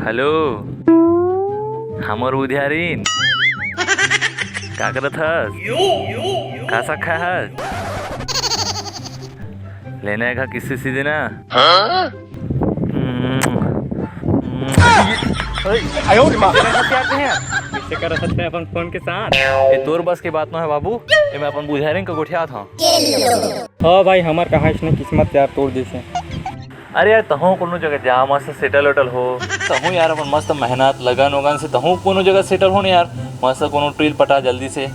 Hello हमर बुधियारीन का करत हस? का सखा हस? लेने का किसी सीधे ना अपन फोन के साथ ये तोर बस के बात न है बाबू। ये मैं अपन बुझारिन का गोठिया था। हाँ भाई हमार कहा इसने किस्मत यार तोड़ जैसे। अरे यार तहु कोनो जगह जा मस्त सेटल वेटल हो तहु यार अपन मस्त मेहनत लगन वगन से तहु कोनो जगह सेटल हो न यार मस्त कोनो ट्रिल पटा जल्दी से।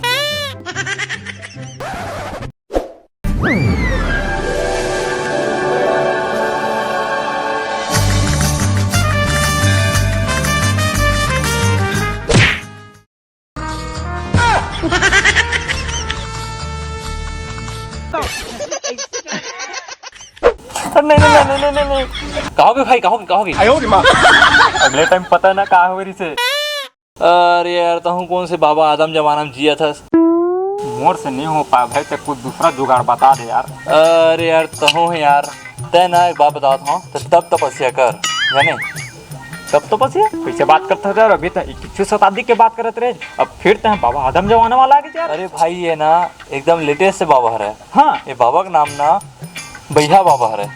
नहीं कहोगे भाई कहोगे अगले टाइम पता ना कहा हो से। अरे यार तहु कौन से बाबा आदम जमाना में जिया था। मोर से नहीं हो पाया भाई, तो कुछ दूसरा जुगाड़ बता दे यार। अरे यार तहु है यार तय ना एक बात बताता हूँ तो तब तपस्या कर जाने। तब तपस्या कैसे बात करते थे अभी तो 21वीं शताब्दी के बात करते रहे, अब फिर तो बाबा आदम जमाना वाला आ गया यार। अरे भाई ये ना एकदम लेटेस्ट से बाबा है। हाँ ये बाबा का नाम ना बैहा बाबा है।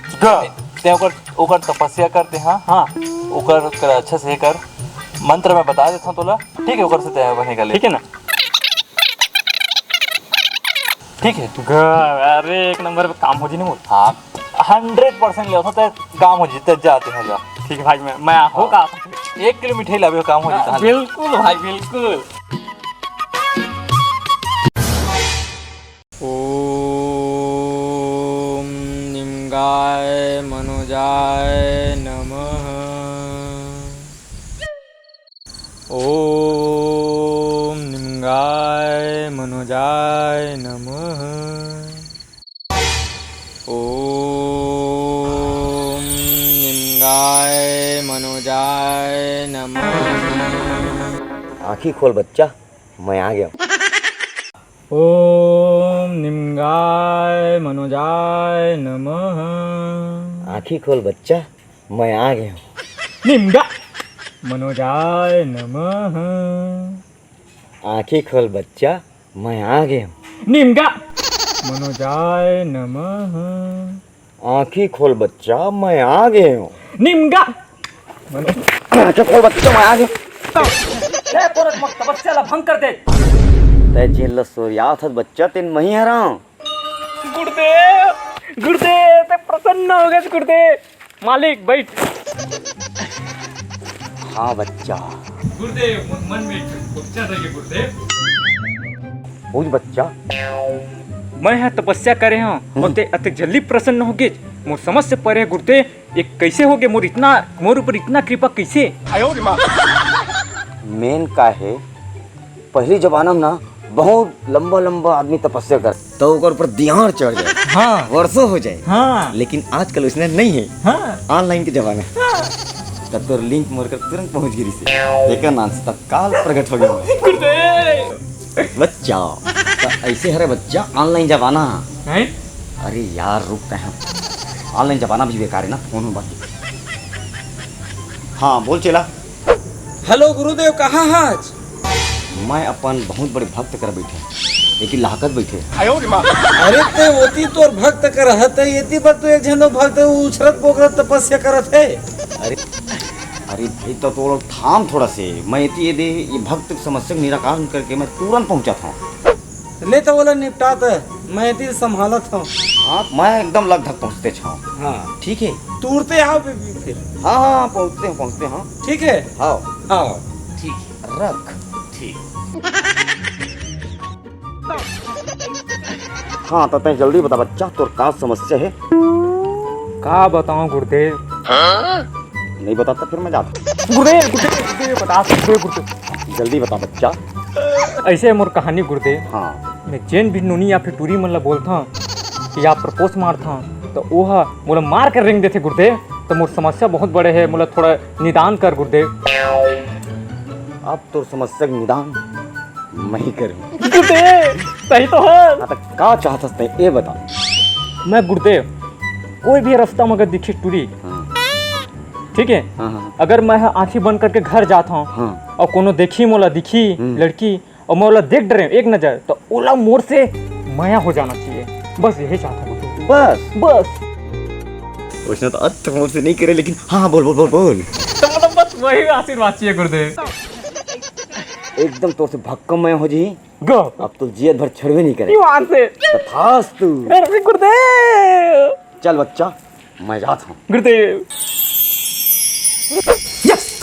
ते ओकर तपस्या करते हाँ ओकर अच्छे से कर मंत्र में बता देता हूँ तोला, ठीक है? ओकर से तय बनेगा, ठीक है ना? ठीक है। अरे एक नंबर पे काम हो जी नहीं। हाँ 100% ले होता काम हो जीते जाते हैं जा। ठीक है भाई मैं होगा 1 किलो मिठाई लावे काम हो जाता है। बिल्कुल भाई बिल्कुल। ओम निम्गाय मनोजाय नमः। ओम निम्गाय मनोजाय नमः। ओम निम्गाय मनोजाय नमः। आँखी खोल बच्चा, मैं आ गया। ओम निम्गाय मनोजाय नमः। आँखी खोल बच्चा, मैं आ गया। निम्गा मनोजाय नमः। आँखी खोल बच्चा, मैं आ गया। निम्गा मनोजाय नमः। आँखी खोल बच्चा, मैं आ गया हूँ। निम्गा आँखी खोल बच्चा, मैं आ गया। तपस्या ला भंग कर दे। तय जेल सोरिया था बच्चा, तीन मही हरा। गुरुदेव ते प्रसन्न हो गए गुरुदेव। मालिक बैठ। हाँ बच्चा। गुरुदेव मन में उपचार रहिए गुरुदेव। पूछ बच्चा। मैं यहाँ तपस्या करे हूँ और ते अति जल्दी प्रसन्न हो गए। मोर समझ से परे गुरुदेव ये कैसे हो गए? मोर ऊपर इतना कृपा कैसे? मेन का है पहली जमाना में ना बहुत लंबा आदमी तपस्या कर तो ओकर ऊपर दिहाड़ चढ़ जाए। हाँ वर्षों हो जाए। हाँ लेकिन आजकल उसने नहीं है। हाँ ऑनलाइन के जमाने तब तो लिंक मारकर तुरंत पहुंच गई से देखा ना तत्काल प्रकट हो गया बच्चा। तो ऐसे हरे बच्चा ऑनलाइन जमाना है। अरे यार रुकते हैं, ऑनलाइन जमाना भी बेकार है ना। फोन में बात। हाँ बोल चला। हेलो गुरुदेव कहाँ आज? मैं अपन बहुत बड़े भक्त कर बैठे लेकिन लाकत बैठे। अरे ते ओती तोर भक्त करत है यति पर तू एक झनो भक्त उछरत पोखरत तपस्या करत है। अरे भाई तो लोग थाम थोड़ा से, मैं ये भक्त समस्या का निराकरण करके मैं तुरंत पहुंचा था। ले तो बोला निपटात है, मैं यति संभालत हूँ। हाँ मैं एकदम लगभग पहुंचते छाऊँ। हाँ ठीक है तूरते आओ बेबी फिर। हाँ पहुंचते हाँ ठीक है आओ आओ। ठीक रख ठीक। हाँ तो तय जल्दी बता बच्चा तोर का समस्या है? का बताऊं गुरुदेव? नहीं बताता फिर मैं जाता। गुरुदेव बता सकते गुरुदेव। जल्दी बता बच्चा। ऐसे मोर कहानी गुरुदेव। हाँ मैं जैन भी नोनी या फिर टूरी मन ला बोलता कि आप प्रपोज मारता तो ओहा मोला मार कर रेंग देते गुरुदेव। तो मोर समस्या बहुत बड़े है, मोला थोड़ा निदान कर गुरुदेव। अब तो समस्या का निदान मैं ही करूँ। गुरुदेव सही तो है। हाँ तो का चाहता ये बता। मैं गुरुदेव कोई भी रास्ता में अगर दिखे टूरी ठीक है। हाँ। अगर मैं आंखें बंद करके घर जाता हूँ हाँ। और कोनो देखी मोला दिखी लड़की और मैं ओला देख डरे एक नजर, तो ओला मोर से माया हो जाना चाहिए, बस यही चाहता हूँ। बस उसने तो अच्छा से नहीं करे, लेकिन हाँ बोल बोल बोल बोल। तो मतलब बस वही आशीर्वाद चाहिए गुरुदेव। एकदम तोर से भक्कम हो जी। गो अब तो जियत भर छड़वे नहीं करे। वहां से तथास्तु। अरे गुरुदेव, चल बच्चा मैं जाता हूँ। गुरुदेव, यस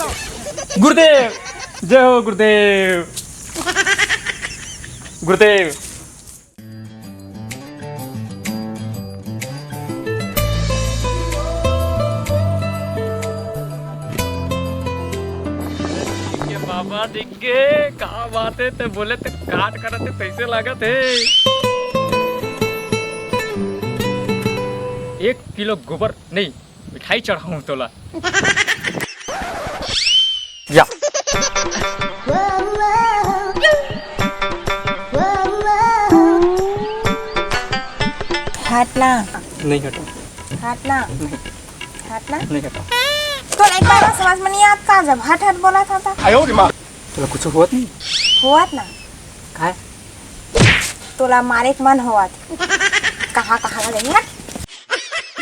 गुरुदेव, जय हो गुरुदेव। गुरुदेव बाबा डिग्गे कहा बात है, ते बोले ते काट करते पैसे लागत है। 1 किलो गोबर नहीं मिठाई चढ़ाऊं तोला। या हटना नहीं हटो, हटना हटना। नहीं हटो। तो एक बार समझ में नहीं आता जब हट हट बोला था तोला कुछ हुआ नहीं? हुआ ना काय तोला मारे के मन हुआ कहाँ कहाँ गई हट।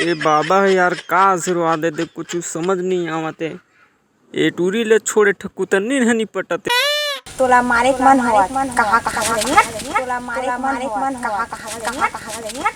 ए बाबा यार का आशीर्वाद देते कुछ समझ नहीं आवते। ए टूरी ले छोड़े ठकुतनी नहीं पटते। तोला मारे के मन हुआ कहाँ कहाँ गई हट। तोला मारे के मन हुआ कहाँ कहाँ गई हट।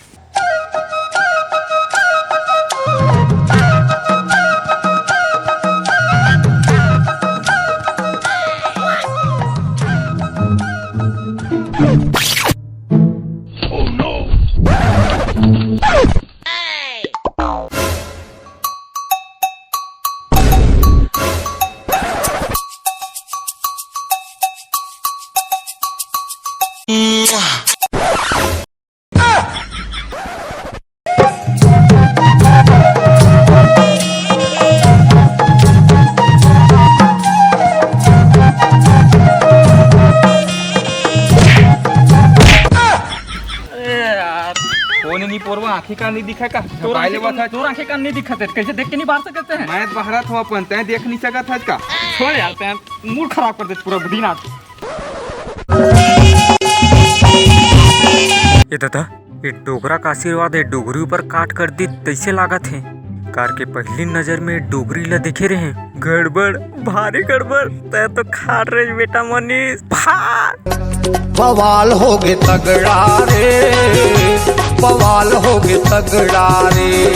आंखें का नहीं दिखा का? तोर आंखें का नहीं दिखा, कैसे देख के नहीं बाहर सकते हैं? मैं बहरा था अपन तय देख नहीं सका था का। छोड़ यार, तैं मूड खराब कर दे पूरा बुढ़ीनाथ। ये दादा ये डोगरा का आशीर्वाद है, डोगरी ऊपर काट कर दी तैसे लागत है। कार के पहली नजर में डोगरी ला देखे रहे हैं, गड़बड़ भारी गड़बड़। तय तो खाट रहे बेटा मनीष बवाल हो गए तगड़ा रे, बवाल हो गए तगड़ा रे।